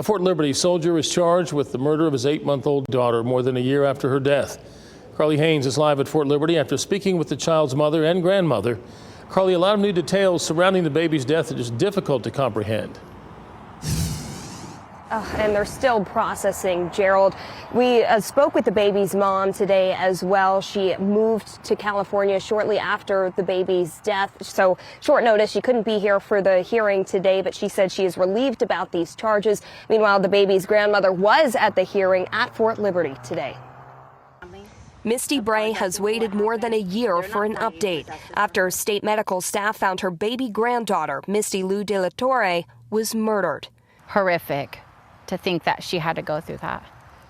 A Fort Liberty soldier is charged with the murder of his 8-month-old daughter more than a year after her death. Carly Haynes is live at Fort Liberty after speaking with the child's mother and grandmother. Carly, a lot of new details surrounding the baby's death that is difficult to comprehend. And they're still processing, Gerald. We spoke with the baby's mom today as well. She moved to California shortly after the baby's death. So short notice, she couldn't be here for the hearing today, but she said she is relieved about these charges. Meanwhile, the baby's grandmother was at the hearing at Fort Liberty today. Misty Bray has waited more than a year for an update after state medical staff found her baby granddaughter, Misty Lou De La Torre, was murdered. Horrific to think that she had to go through that.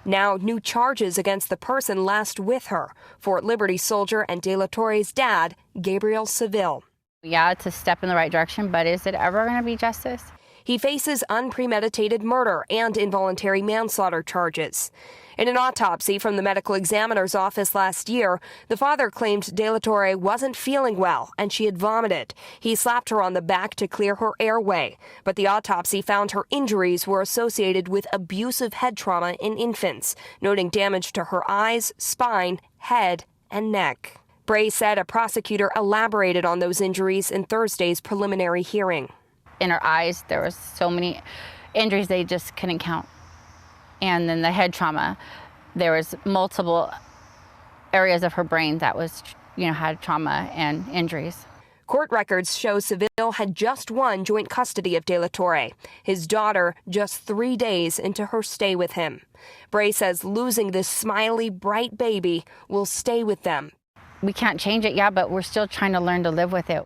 Now, new charges against the person last with her, Fort Liberty soldier and De La Torre's dad, Gabriel Ceville. Yeah, it's a step in the right direction, but is it ever going to be justice? He faces unpremeditated murder and involuntary manslaughter charges. In an autopsy from the medical examiner's office last year, the father claimed De La Torre wasn't feeling well and she had vomited. He slapped her on the back to clear her airway, but the autopsy found her injuries were associated with abusive head trauma in infants, noting damage to her eyes, spine, head, and neck. Bray said a prosecutor elaborated on those injuries in Thursday's preliminary hearing. In her eyes, there was so many injuries they just couldn't count. And then the head trauma, there was multiple areas of her brain that was, had trauma and injuries. Court records show Ceville had just won joint custody of De La Torre, his daughter just 3 days into her stay with him. Bray says losing this smiley, bright baby will stay with them. We can't change it, but we're still trying to learn to live with it.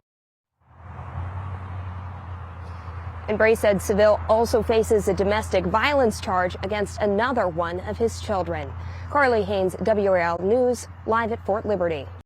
And Bray said Ceville also faces a domestic violence charge against another one of his children. Carly Haynes, WRAL News, live at Fort Liberty.